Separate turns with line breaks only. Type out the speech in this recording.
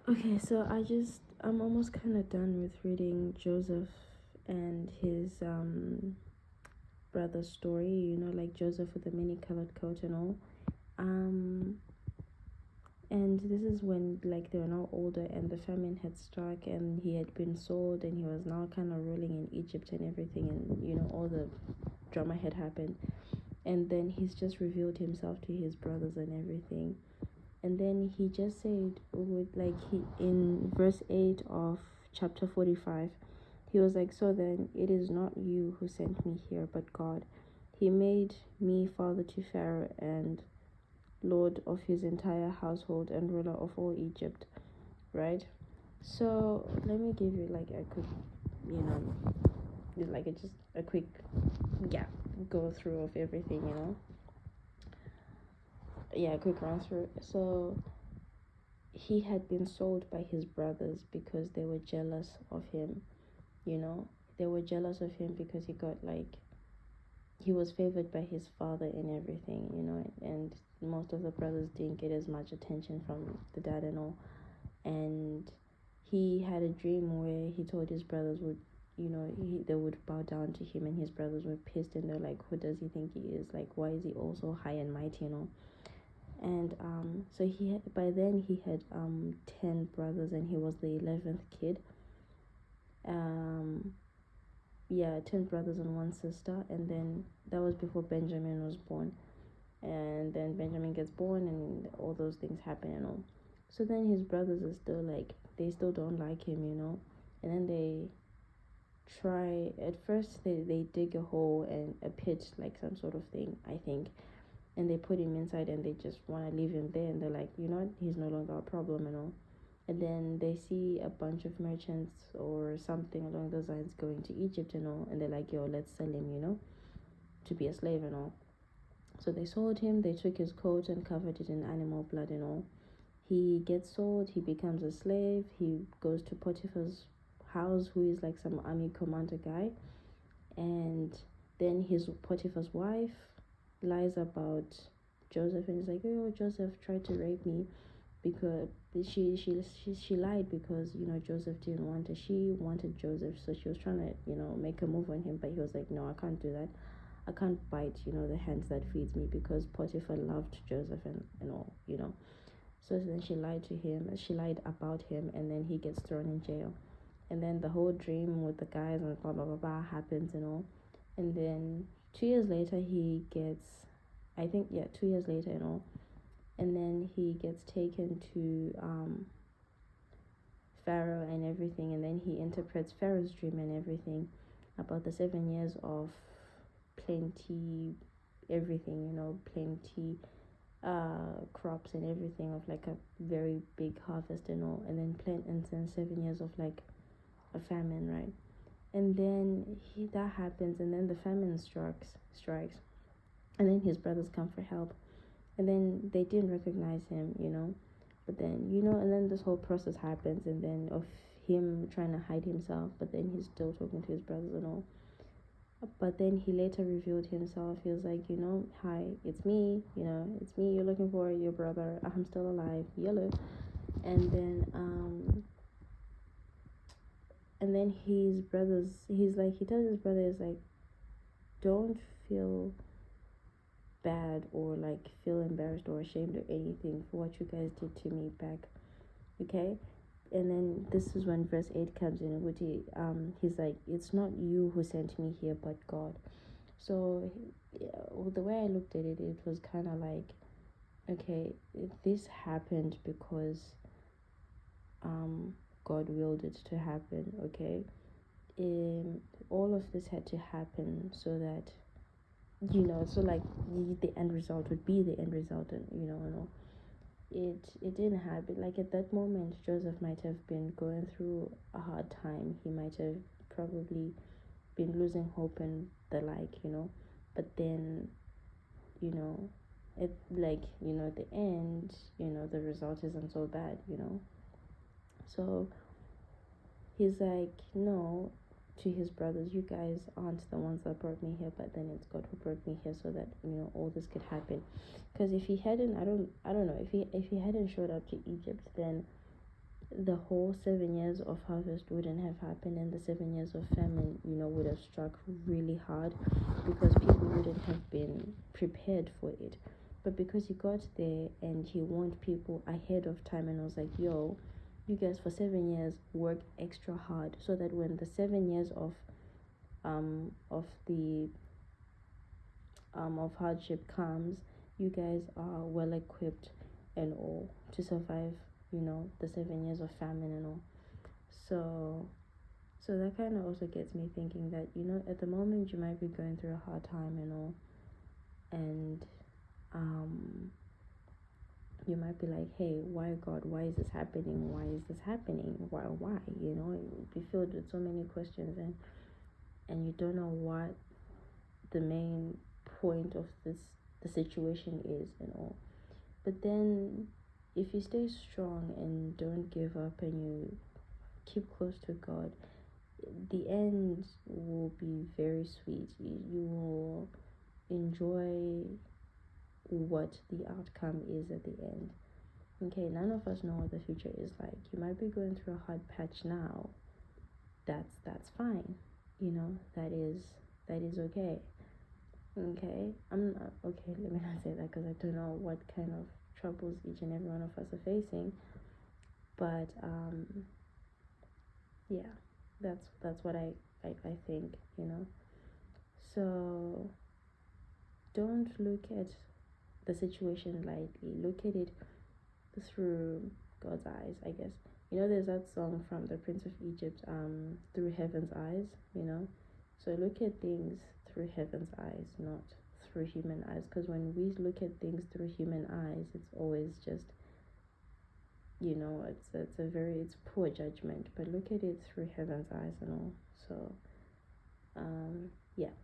Okay, so I'm almost kind of done with reading Joseph and his brother's story, like Joseph with the mini colored coat and all. Um and this is when like they were now older and the famine had struck and he had been sold and he was now kind of ruling in Egypt and everything, and all the drama had happened. And then he's just revealed himself to his brothers and everything. And then he just said, with like he in verse 8 of chapter 45, he was like, so then it is not you who sent me here but God. He made me father to Pharaoh and lord of his entire household and ruler of all Egypt, right? So let me give you like a quick, you know like just a quick, yeah, go through of everything, yeah, quick run through. So he had been sold by his brothers because they were jealous of him, you know they were jealous of him because he was favored by his father in everything, and most of the brothers didn't get as much attention from the dad and all. And he had a dream where he told his brothers would, they would bow down to him, and his brothers were pissed and they're like, who does he think he is? Like, why is he also high and mighty? And so by then he had 10 brothers and he was the 11th kid. um yeah, 10 brothers and one sister, and then that was before Benjamin was born. And then Benjamin gets born and all those things happen and all. So then his brothers are still like, they still don't like him, and then they try, at first they dig a hole and a pit, like some sort of thing, I think, and they put him inside and they just want to leave him there, and they're like, he's no longer a problem and all. And then they see a bunch of merchants or something along those lines going to Egypt and all, and they're like, yo, let's sell him, to be a slave and all. So they sold him, they took his coat and covered it in animal blood and all. He gets sold, he becomes a slave, he goes to Potiphar's house, who is like some army commander guy. And then his Potiphar's wife lies about Joseph and is like, oh, Joseph tried to rape me, because she lied because Joseph didn't want her. She wanted Joseph, so she was trying to make a move on him, but he was like, no, I can't do that. I can't bite the hands that feeds me, because Potiphar loved Joseph and all. So then she lied to him, she lied about him, and then he gets thrown in jail. And then the whole dream with the guys and blah blah blah, blah happens and all. And then 2 years later he gets, I think, yeah, 2 years later and all. And then he gets taken to Pharaoh and everything, and then he interprets Pharaoh's dream and everything about the 7 years of plenty, everything, plenty crops and everything, of like a very big harvest and all, and then 7 years of like a famine, right? And then that happens, and then the famine strikes, and then his brothers come for help, and then they didn't recognize him, but then and then this whole process happens, and then of him trying to hide himself, but then he's still talking to his brothers and all. But then he later revealed himself. He was like, hi, it's me, it's me you're looking for, your brother, I'm still alive, yellow. And then his brothers, he tells his brothers like, don't feel bad or like feel embarrassed or ashamed or anything for what you guys did to me back, okay? And then this is when verse 8 comes in, which he's like, it's not you who sent me here but God. So yeah, the way I looked at it, it was kind of like, okay, this happened because um God willed it to happen, okay? All of this had to happen so that so like the end result would be the end result, and it didn't happen. Like at that moment, Joseph might have been going through a hard time. He might have probably been losing hope and the like, but then you know at the end, the result isn't so bad, so he's like, no, to his brothers, you guys aren't the ones that brought me here, but then it's God who brought me here so that all this could happen. Because if he hadn't, I don't know, if he hadn't showed up to Egypt, then the whole 7 years of harvest wouldn't have happened, and the 7 years of famine, would have struck really hard, because people wouldn't have been prepared for it. But because he got there and he warned people ahead of time, and was like, yo, you guys for 7 years work extra hard, so that when the 7 years the of hardship comes, you guys are well equipped and all to survive, the 7 years of famine and all. So that kind of also gets me thinking that, at the moment you might be going through a hard time and all, and you might be like, hey, why God, why is this happening, why, you'd be filled with so many questions, and you don't know what the main point of the situation is and all. But then if you stay strong and don't give up, and you keep close to God, the end will be very sweet. You will enjoy what the outcome is at the end. Okay, none of us know what the future is like. You might be going through a hard patch now. That's fine. That is okay. Okay, I'm not okay. Let me not say that, because I don't know what kind of troubles each and every one of us are facing. But yeah, that's what I think. So don't look at the situation lightly. Look at it through God's eyes, I guess. There's that song from the Prince of Egypt, Through Heaven's Eyes, So look at things through heaven's eyes, not through human eyes. Because when we look at things through human eyes, it's always just, it's poor judgment. But look at it through heaven's eyes and all. So, yeah,